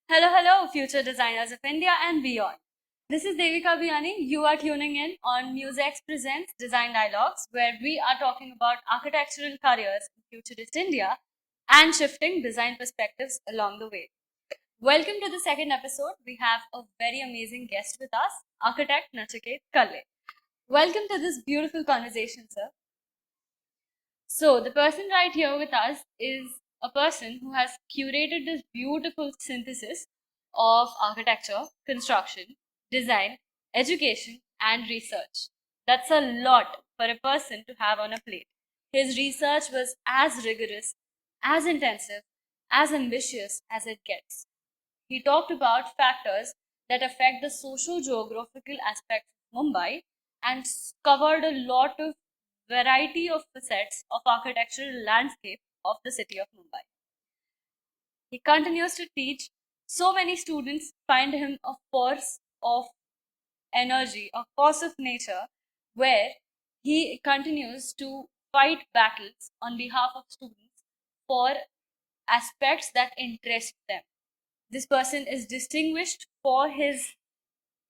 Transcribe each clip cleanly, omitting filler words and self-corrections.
Hello, hello, future designers of India and beyond. This is Devika Biyani. You are tuning in on Mu.S.Ex presents Design Dialogues, where we are talking about architectural careers in futurist India and shifting design perspectives along the way. Welcome to the second episode. We have a very amazing guest with us, architect Nachiket Kalle. Welcome to this beautiful conversation, sir. So, the person right here with us is a person who has curated this beautiful synthesis of architecture, construction, design, education, and research. That's a lot for a person to have on a plate. His research was as rigorous, as intensive, as ambitious as it gets. He talked about factors that affect the socio-geographical aspects of Mumbai and covered a lot of variety of facets of architectural landscape of the city of Mumbai. He continues to teach. So many students find him a force of energy, a force of nature, where he continues to fight battles on behalf of students for aspects that interest them. This person is distinguished for his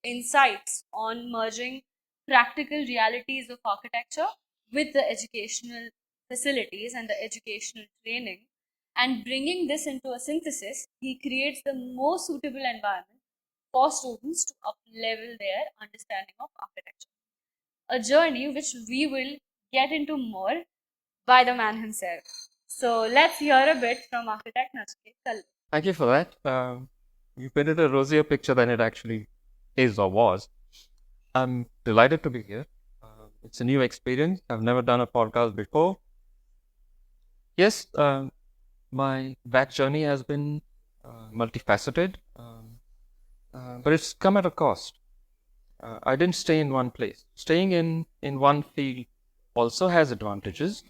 insights on merging practical realities of architecture with the educational facilities and the educational training, and bringing this into a synthesis. He creates the most suitable environment for students to up level their understanding of architecture, a journey which we will get into more by the man himself. So let's hear a bit from architect Nachiket Kalle. Thank you for that. You painted a rosier picture than it actually is or was. I'm delighted to be here. It's a new experience. I've never done a podcast before. Yes, my back journey has been multifaceted, but it's come at a cost. I didn't stay in one place. Staying in one field also has advantages,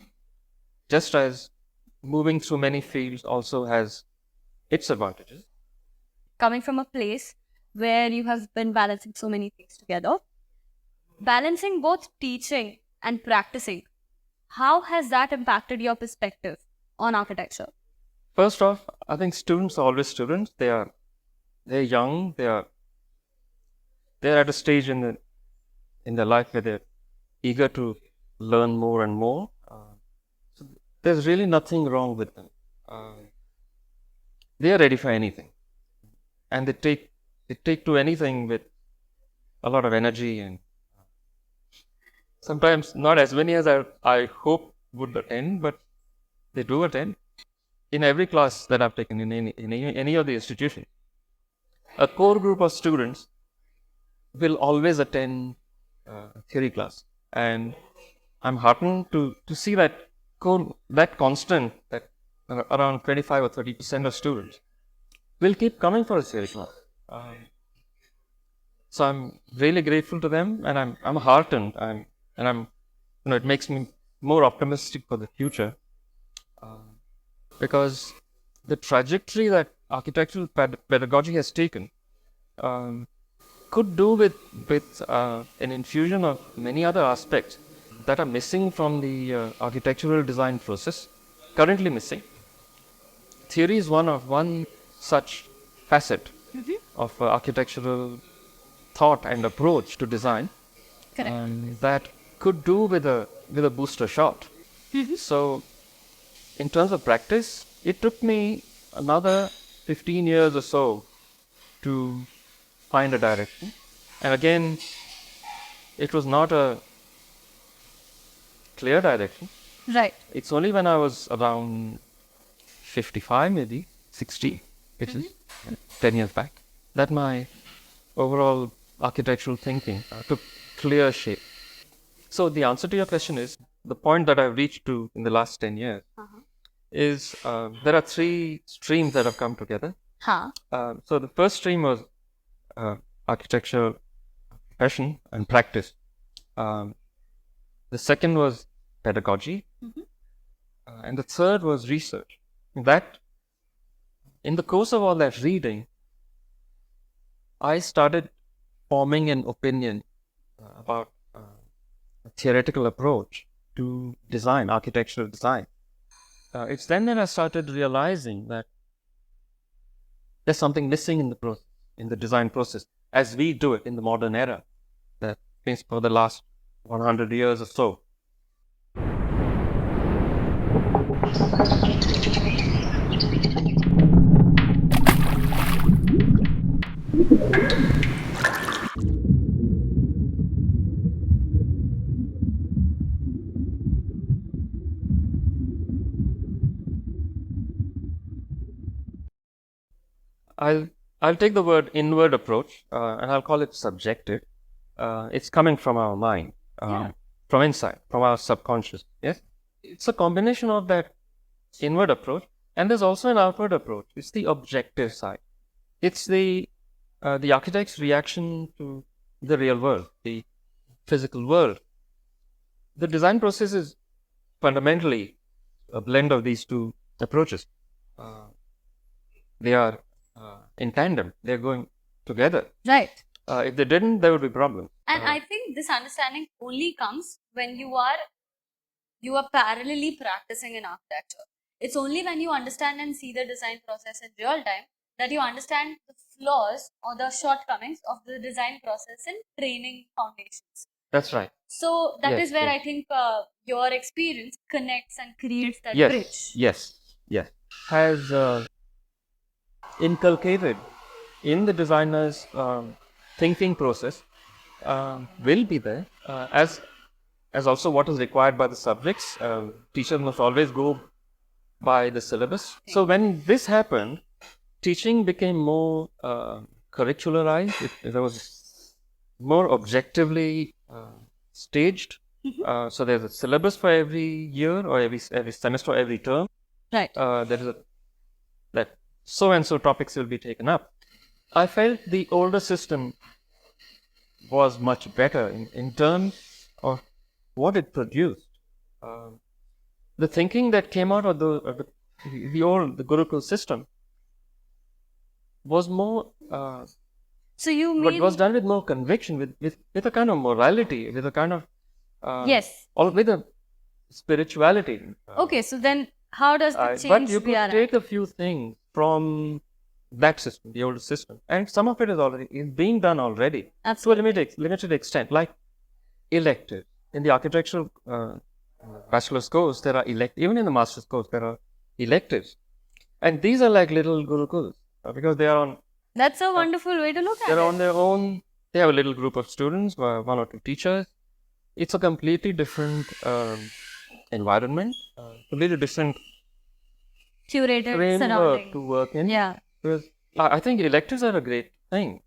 just as moving through many fields also has its advantages. Coming from a place where you have been balancing so many things together, balancing both teaching and practicing, how has that impacted your perspective on architecture? First off, I think students are always students. They're young. They're at a stage in their life where they're eager to learn more and more. So there's really nothing wrong with them. They are ready for anything, and they take to anything with a lot of energy, and sometimes not as many as I hope would attend, but they do attend. In every class that I've taken in any of the institutions, a core group of students will always attend theory class, and I'm heartened to see that constant, that around 25 or 30% of students will keep coming for a theory class. So I'm really grateful to them, and I'm heartened, and I'm it makes me more optimistic for the future, because the trajectory that architectural pedagogy has taken could do with an infusion of many other aspects that are missing from the architectural design process, currently missing. Theory is one such facet of architectural thought and approach to design. Correct. That could do with a booster shot. So in terms of practice, it took me another 15 years or so to find a direction. And again, it was not a clear direction. Right. It's only when I was around 55, maybe 60, which is 10 years back, that my overall architectural thinking took clear shape. So the answer to your question is, the point that I've reached to in the last 10 years is, there are three streams that have come together. Huh. So the first stream was architecture passion and practice. The second was pedagogy, and the third was research. That, in the course of all that reading, I started forming an opinion about a theoretical approach to design, architectural design. It's then that I started realizing that there's something missing in the process, in the design process, as we do it in the modern era. That means for the last 100 years or so. I'll I'll take the word inward approach and I'll call it subjective. It's coming from our mind, from inside, from our subconscious. Yes, it's a combination of that inward approach, and there's also an outward approach. It's the objective side. It's the architect's reaction to the real world, the physical world. The design process is fundamentally a blend of these two approaches. They are in tandem. They're going together. Right. If they didn't, there would be problems. And I think this understanding only comes when you are parallelly practicing in architecture. It's only when you understand and see the design process in real time that you understand the flaws or the shortcomings of the design process in training foundations. That's right. So that Yes, is where yes. I think your experience connects and creates that Yes, bridge. yes. Has inculcated in the designer's thinking process will be there as also what is required by the subjects. Teachers must always go by the syllabus. So when this happened, teaching became more curricularized. There was more objectively staged. So there's a syllabus for every year or every semester or every term. Right. There is that so and so topics will be taken up. I felt the older system was much better in terms of what it produced. The thinking that came out of the Gurukul system was more. So you mean But was done with more conviction, with a kind of morality, with a kind of yes, or with a spirituality. okay, so then how does that change But you could B.Arch? take a few things from that system, the older system, and some of it is being done already Absolutely. to a limited extent, like elective. In the architectural bachelor's course, there are even in the master's course, there are electives. And these are like little gurukuls because they are on. That's a wonderful way to look at They're it. on their own. They have a little group of students, one or two teachers. It's a completely different environment, completely different Curated framework surrounding. to work in. Yeah. Because I think electives are a great thing,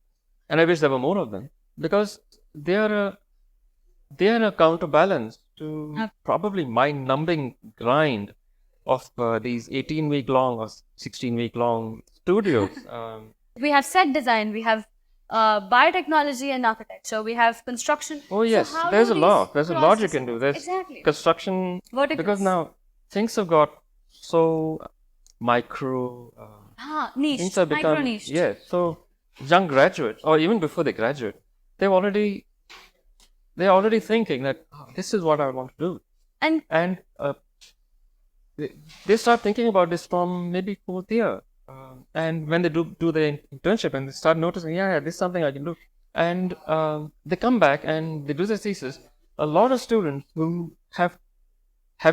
and I wish there were more of them because they are a counterbalance to probably mind-numbing grind of these 18-week-long or 16-week-long studios. We have set design, we have biotechnology and architecture, we have construction. Oh yes, So how there's do a lot. these There's a cross lot you can do. disciplines? There's Exactly. construction Verticals. because now things have got so micro. Niche, Things have micro become niche. yes. So young graduates, or even before they graduate, they're already thinking that this is what I want to do, And they start thinking about this from maybe fourth year, and when they do their internship and they start noticing, yeah, this is something I can do, and they come back and they do their thesis. A lot of students who have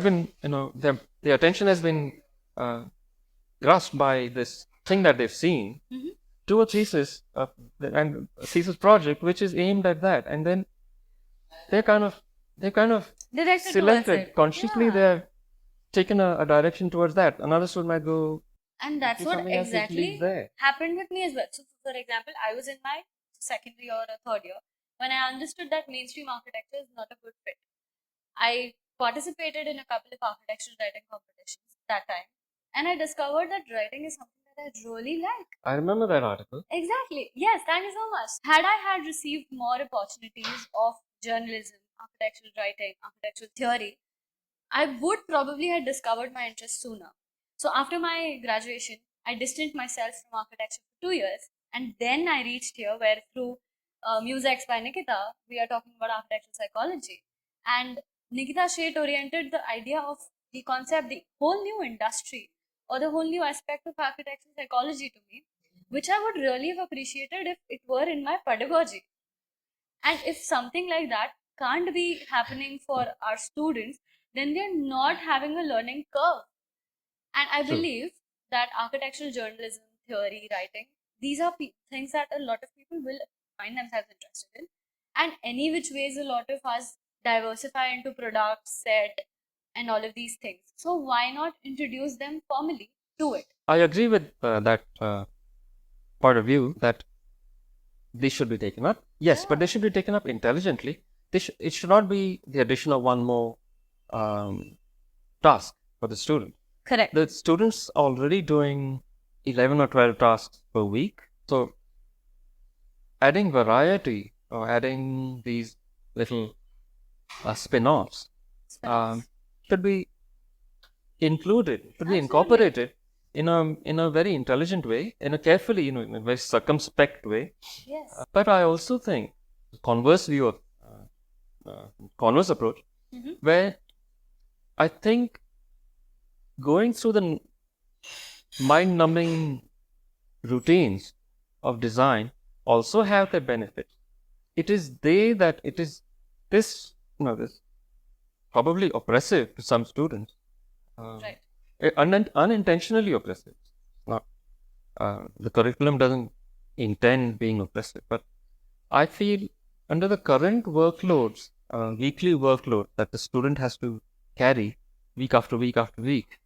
been, their attention has been grasped by this thing that they've seen, do a thesis and a thesis project which is aimed at that, and then they're kind of directed selected towards it. consciously. Yeah. They're taken a direction towards that. Another student might go. And that's do what something else which exactly leads there. happened with me as well. So, for example, I was in my second year or third year when I understood that mainstream architecture is not a good fit. I participated in a couple of architectural writing competitions that time, and I discovered that writing is something that I really like. I remember that article. Exactly. Yes, thank you so much. Had I had received more opportunities of journalism, architectural writing, architectural theory, I would probably have discovered my interest sooner. So after my graduation, I distanced myself from architecture for 2 years, and then I reached here where through Mu.S.Ex by Nikita, we are talking about architectural psychology. And Nikita Sheth oriented the idea of the concept, the whole new industry or the whole new aspect of architectural psychology to me, which I would really have appreciated if it were in my pedagogy. And if something like that can't be happening for our students, then they're not having a learning curve. And I True. believe that architectural journalism, theory, writing, these are things that a lot of people will find themselves interested in. And any which ways, a lot of us diversify into products, set, and all of these things. So why not introduce them formally to it? I agree with that point of view that they should be taken up. Yes, but they should be taken up intelligently. It should not be the addition of one more task for the student. Correct. The students already doing 11 or 12 tasks per week. So adding variety or adding these little spin-offs should be included, should be incorporated in a very intelligent way, in a carefully, in a very circumspect way. Yes. But I also think the converse view of converse approach, where I think going through the mind-numbing routines of design also have their benefits. It is this probably oppressive to some students. Right. Unintentionally oppressive. Not the curriculum doesn't intend being oppressive, but I feel under the current workloads, weekly workload that the student has to carry week after week after week,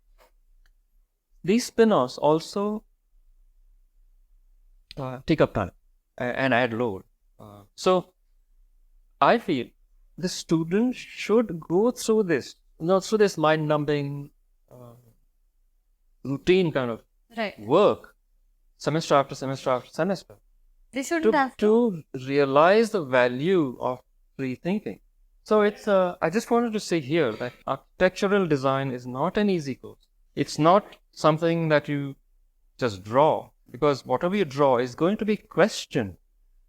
these spin-offs also take up time and add load. So I feel the student should go through this, through this mind-numbing routine kind of work, semester after semester after semester. They shouldn't have to realize the value of free thinking. So it's I just wanted to say here that architectural design is not an easy course. It's not something that you just draw, because whatever you draw is going to be questioned,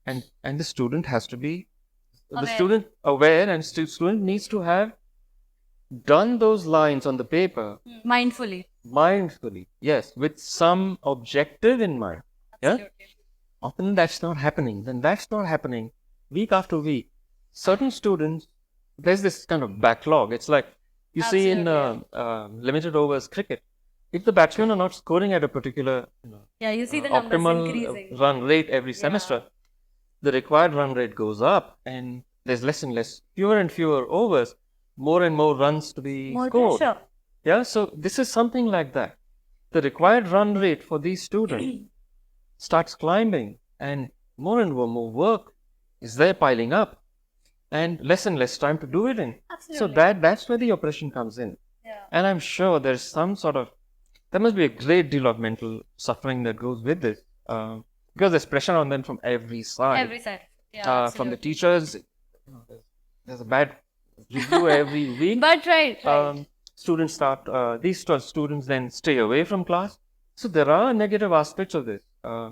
and the student has to be aware, and student needs to have done those lines on the paper mindfully, yes, with some objective in mind. Absolutely. Yeah, often that's not happening. Then that's not happening week after week. Certain students, there's this kind of backlog. It's like you see in limited overs cricket. If the batsmen are not scoring at a particular you see the numbers optimal increasing. Run rate every semester, the required run rate goes up, and there's less and less, fewer and fewer overs, more and more runs to be scored. Pressure. Yeah, so this is something like that. The required run rate for these students starts climbing, and more work is there piling up, and less time to do it in. Absolutely. So that's where the oppression comes in. Yeah. And I'm sure there's there must be a great deal of mental suffering that goes with this, because there's pressure on them from every side. Every side. Yeah, from the teachers, there's a bad review every week. But right. Students these students then stay away from class. So there are negative aspects of this,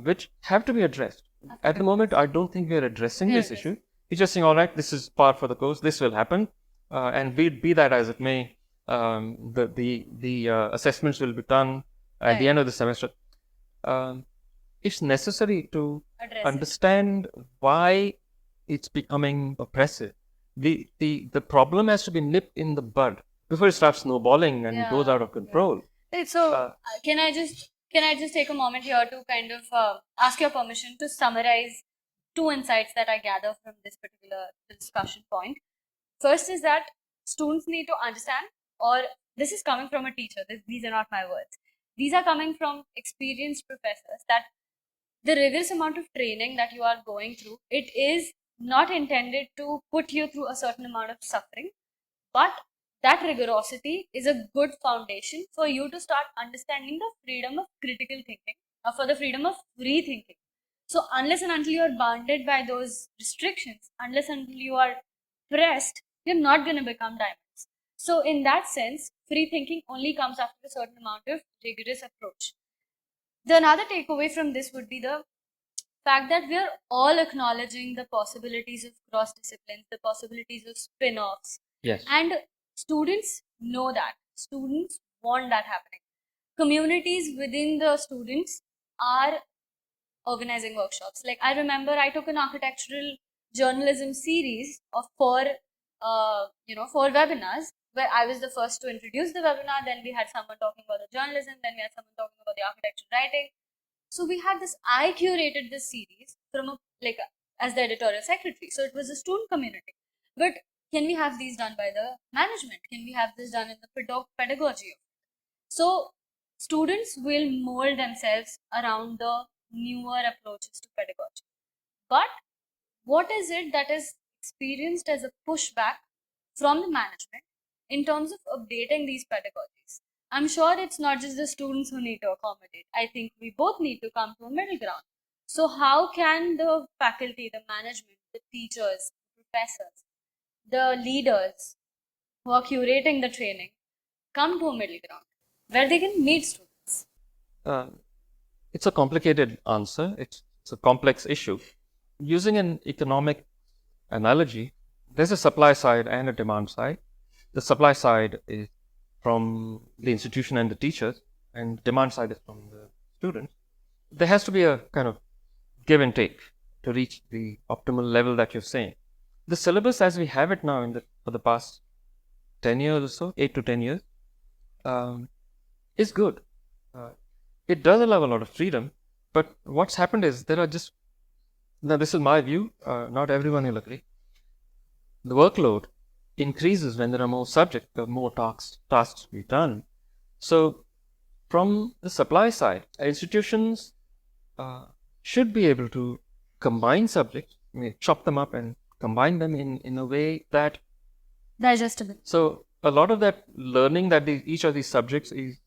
which have to be addressed. At the moment, I don't think we are addressing this issue. We're just saying, all right, this is par for the course, this will happen, and be that as it may, the assessments will be done at the end of the semester. It's necessary to understand why it's becoming oppressive. The problem has to be nipped in the bud before it starts snowballing and goes out of control. Right. So can I just take a moment here to kind of ask your permission to summarize two insights that I gather from this particular discussion point. First is that students need to understand, or this is coming from a teacher, these are not my words, these are coming from experienced professors, that the rigorous amount of training that you are going through, it is not intended to put you through a certain amount of suffering, but that rigorosity is a good foundation for you to start understanding the freedom of critical thinking, or for the freedom of free thinking. So unless and until you are bounded by those restrictions, unless and until you are pressed, you're not going to become diamonds. So in that sense, free thinking only comes after a certain amount of rigorous approach. The another takeaway from this would be the fact that we are all acknowledging the possibilities of cross disciplines, the possibilities of spin-offs. Yes. And students know that. Students want that happening. Communities within the students are organizing workshops. Like I remember I took an architectural journalism series of four webinars where I was the first to introduce the webinar. Then we had someone talking about the journalism. Then we had someone talking about the architectural writing. So we had this. I curated this series from as the editorial secretary. So it was a student community. But can we have these done by the management? Can we have this done in the pedagogy? So students will mold themselves around the newer approaches to pedagogy. But what is it that is experienced as a pushback from the management in terms of updating these pedagogies? I'm sure it's not just the students who need to accommodate. I think we both need to come to a middle ground. So how can the faculty, the management, the teachers, the professors, the leaders who are curating the training come to a middle ground where they can meet students? It's a complicated answer. It's a complex issue. Using an economic analogy, there's a supply side and a demand side. The supply side is from the institution and the teachers, and demand side is from the students. There has to be a kind of give and take to reach the optimal level that you're saying. The syllabus as we have it now for the past 10 years or so, 8 to 10 years, is good. It does allow a lot of freedom, but what's happened is now this is my view, not everyone will agree. The workload increases when there are more subjects, there are more tasks to be done. So from the supply side, institutions should be able to combine subjects, chop them up and combine them in a way that digestible. So a lot of that learning that each of these subjects is,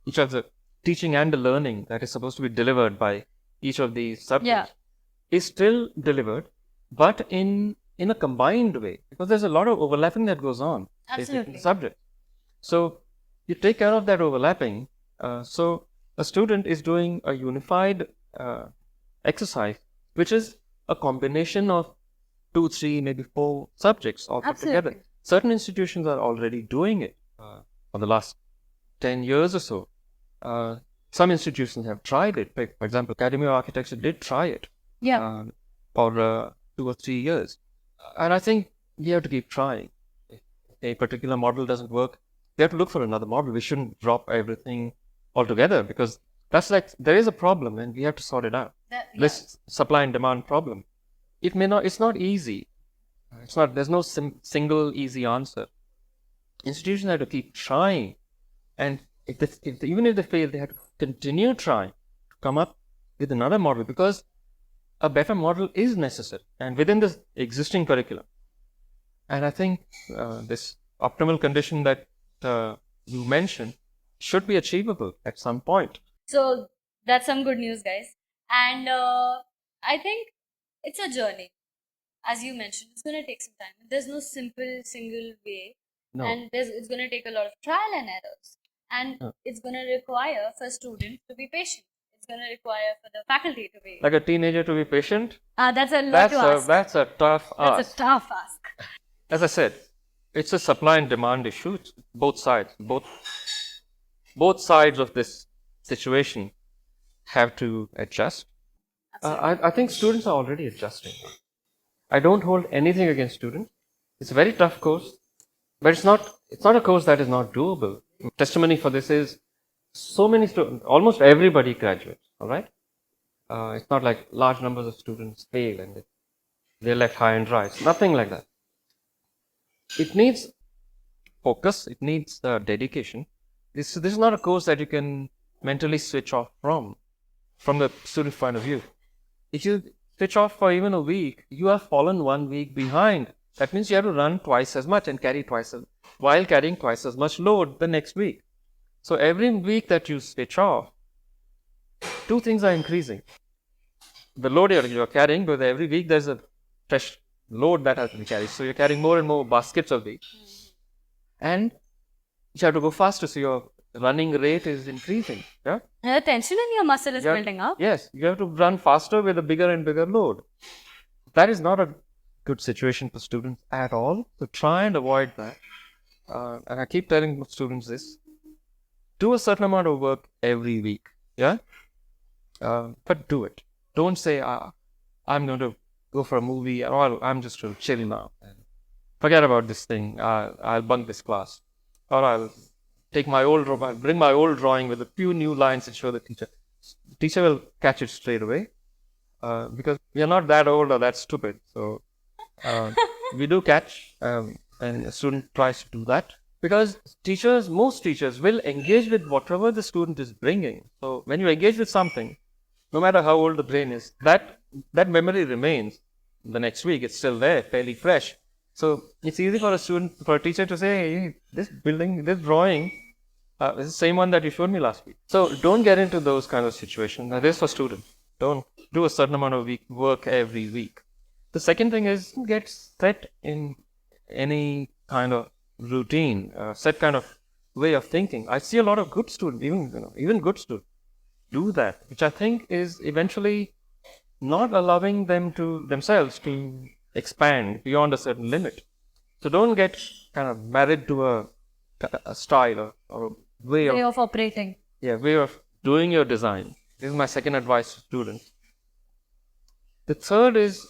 each of the teaching and the learning that is supposed to be delivered by each of these subjects is still delivered, but in a combined way, because there's a lot of overlapping that goes on in the subject. So you take care of that overlapping. So a student is doing a unified exercise, which is a combination of 2, 3, maybe 4 subjects all put together. Certain institutions are already doing it for the last 10 years or so. Some institutions have tried it. For example, Academy of Architecture did try it for 2 or 3 years. And I think we have to keep trying. If a particular model doesn't work, we have to look for another model. We shouldn't drop everything altogether, because that's like, there is a problem and we have to sort it out. This supply and demand problem. It's not easy. There's no single easy answer. Institutions have to keep trying, and even if they fail, they have to continue trying to come up with another model, because a better model is necessary and within the existing curriculum. And I think this optimal condition that you mentioned should be achievable at some point. So that's some good news, guys. And I think it's a journey. As you mentioned, it's going to take some time. There's no simple single way. No. And it's going to take a lot of trial and errors. And it's going to require for students to be patient. It's going to require for the faculty to be... Like a teenager to be patient? That's a lot to ask. That's a tough ask. That's a tough ask. As I said, it's a supply and demand issue. It's both sides. Both sides of this situation have to adjust. I think students are already adjusting. I don't hold anything against students. It's a very tough course, but it's not a course that is not doable. Testimony for this is so many students, almost everybody graduates, all right? It's not like large numbers of students fail and they're left high and dry. It's nothing like that. It needs focus. It needs dedication. This is not a course that you can mentally switch off from the student's point of view. If you switch off for even a week, you have fallen 1 week behind. That means you have to run twice as much and carrying twice as much load the next week. So every week that you switch off, 2 things are increasing. The load you're carrying, because every week there's a fresh load that has to be carried. So you're carrying more and more baskets of these. And you have to go faster, so your running rate is increasing. Yeah? And the tension in your muscle is building up. Yes, you have to run faster with a bigger and bigger load. That is not a good situation for students at all. So try and avoid that. And I keep telling students this. Do a certain amount of work every week. Yeah? but do it. Don't say, I'm going to go for a movie, or I'm just going to chill now. And forget about this thing. I'll bunk this class. Or I'll I'll bring my old drawing with a few new lines and show the teacher. The teacher will catch it straight away because we are not that old or that stupid. So we do catch, and a student tries to do that. Because most teachers will engage with whatever the student is bringing. So when you engage with something, no matter how old the brain is, that memory remains. The next week, it's still there, fairly fresh. So it's easy for a teacher to say, hey, this drawing is the same one that you showed me last week. So don't get into those kind of situations. That is for students. Don't do a certain amount of work every week. The second thing is get set in any kind of routine, set kind of way of thinking. I see a lot of good students, even good students, do that, which I think is eventually not allowing themselves to expand beyond a certain limit. So don't get kind of married to a style or a way of operating. Yeah, way of doing your design. This is my second advice to students. The third is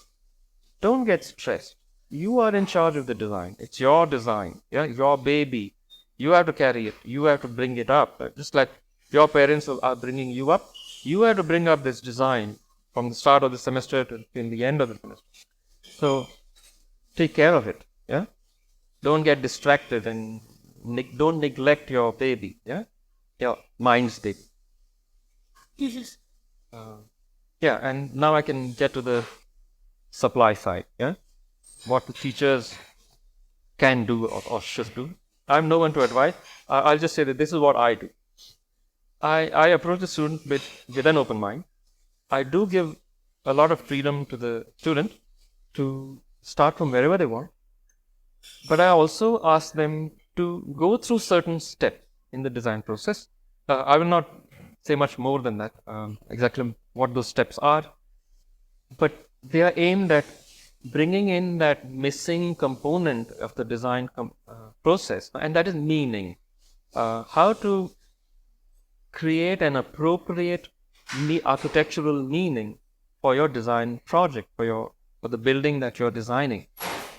don't get stressed. You are in charge of the design. It's your design, your baby. You have to carry it. You have to bring it up. Just like your parents are bringing you up, you have to bring up this design from the start of the semester to the end of the semester. So take care of it. Yeah, don't get distracted and don't neglect your baby. Yeah, your mind's baby. Yeah, and now I can get to the supply side. Yeah, what the teachers can do or should do. I'm no one to advise. I'll just say that this is what I do. I approach the student with an open mind. I do give a lot of freedom to the student to start from wherever they want. But I also ask them to go through certain steps in the design process. I will not say much more than that, exactly what those steps are. But they are aimed at bringing in that missing component of the design process, and that is meaning. How to create an appropriate architectural meaning for your design project, for the building that you're designing.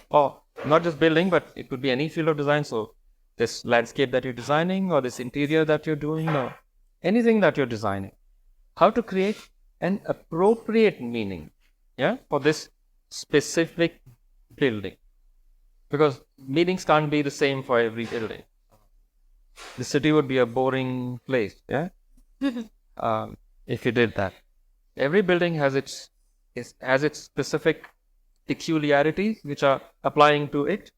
Or not just building, but it could be any field of design. So this landscape that you're designing, or this interior that you're doing, or anything that you're designing. How to create an appropriate meaning, for this specific building. Because meanings can't be the same for every building. The city would be a boring place, if you did that. Every building has its specific peculiarities which are applying to it.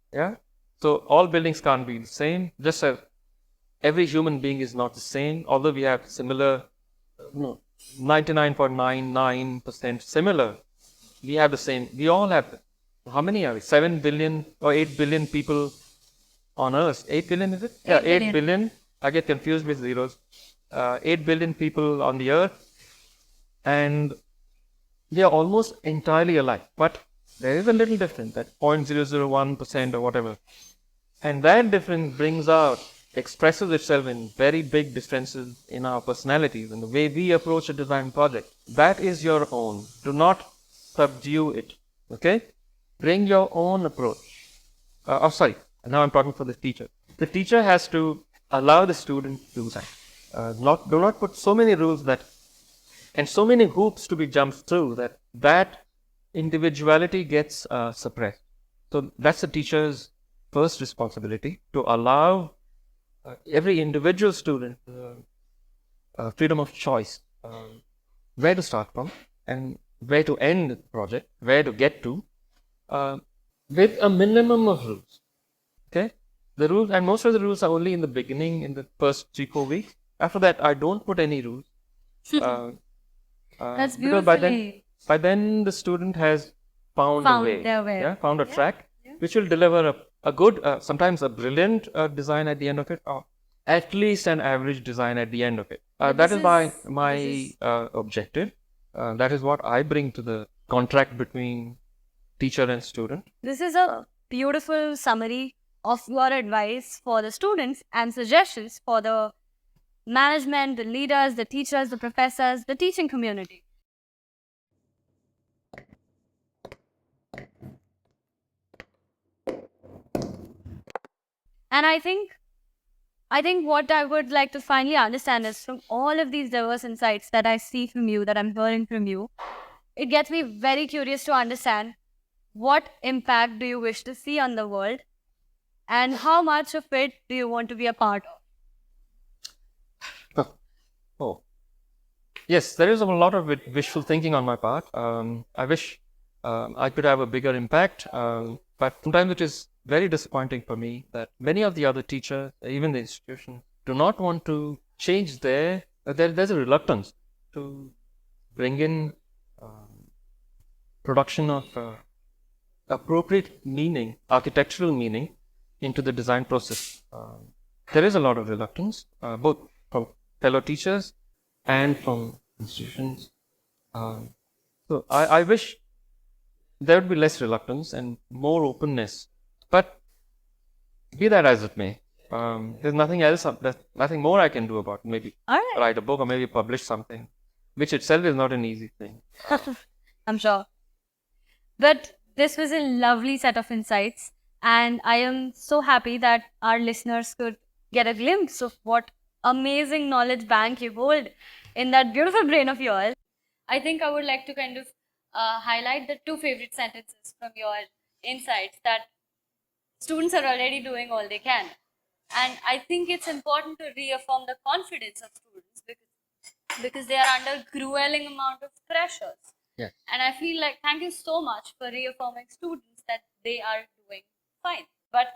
So all buildings can't be the same. Just as every human being is not the same, although we have similar, 99.99% similar. We have the same. We all have. How many are we? 7 billion or 8 billion people on Earth. 8 billion, is it? 8 billion. I get confused with zeros. 8 billion people on the Earth. And we are almost entirely alike. But there is a little difference, that 0.001% or whatever. And that difference expresses itself in very big differences in our personalities and the way we approach a design project. That is your own. Do not subdue it. Okay? Bring your own approach. Now I'm talking for the teacher. The teacher has to allow the student to do that. Do not put so many rules and so many hoops to be jumped through that individuality gets suppressed. So that's the teacher's first responsibility, to allow every individual student freedom of choice, where to start from and where to end the project, where to get to, with a minimum of rules. Okay, the rules, and most of the rules are only in the beginning, in the first 3-4 weeks. After that, I don't put any rules. That's beautiful. By then the student has found a way, found a track, which will deliver a good, sometimes a brilliant design at the end of it, or at least an average design at the end of it. That is my objective. That is what I bring to the contract between teacher and student. This is a beautiful summary of your advice for the students and suggestions for the management, the leaders, the teachers, the professors, the teaching community. And I think what I would like to finally understand is, from all of these diverse insights that I see from you, that I'm hearing from you, it gets me very curious to understand, what impact do you wish to see on the world, and how much of it do you want to be a part of? Oh, yes, there is a lot of wishful thinking on my part. I wish I could have a bigger impact, but sometimes it is very disappointing for me that many of the other teachers, even the institution, do not want to change there's a reluctance to bring in production of appropriate meaning, architectural meaning, into the design process. There is a lot of reluctance, both from fellow teachers and from institutions. So I wish there would be less reluctance and more openness. But be that as it may, there's nothing else, nothing more I can do about it. Maybe write a book or maybe publish something, which itself is not an easy thing. I'm sure. But this was a lovely set of insights, and I am so happy that our listeners could get a glimpse of what amazing knowledge bank you hold in that beautiful brain of yours. I think I would like to kind of highlight the two favorite sentences from your insights, that students are already doing all they can. And I think it's important to reaffirm the confidence of students, because they are under grueling amount of pressures. Yes. And I feel like, thank you so much for reaffirming students that they are doing fine. But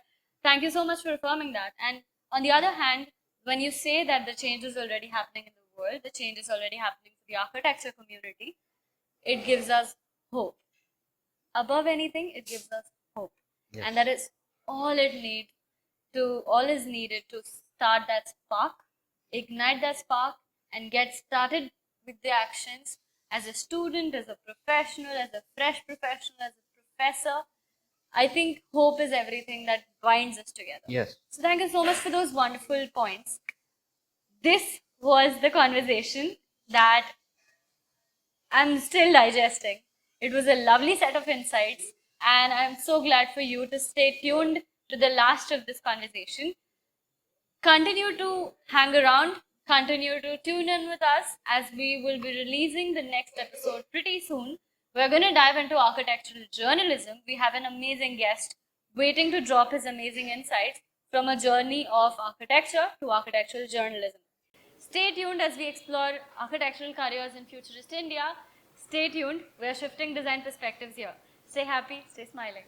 thank you so much for affirming that. And on the other hand, when you say that the change is already happening in the world, the change is already happening for the architecture community, it gives us hope. Above anything, it gives us hope. Yes. And that is all all is needed to start that spark, ignite that spark, and get started with the actions as a student, as a professional, as a fresh professional, as a professor. I think hope is everything that binds us together. Yes. So thank you so much for those wonderful points. This was the conversation that I'm still digesting. It was a lovely set of insights, and I'm so glad for you to stay tuned to the last of this conversation. Continue to hang around, continue to tune in with us, as we will be releasing the next episode pretty soon. We're going to dive into architectural journalism. We have an amazing guest waiting to drop his amazing insights from a journey of architecture to architectural journalism. Stay tuned as we explore architectural careers in futurist India. Stay tuned. We're shifting design perspectives here. Stay happy, stay smiling.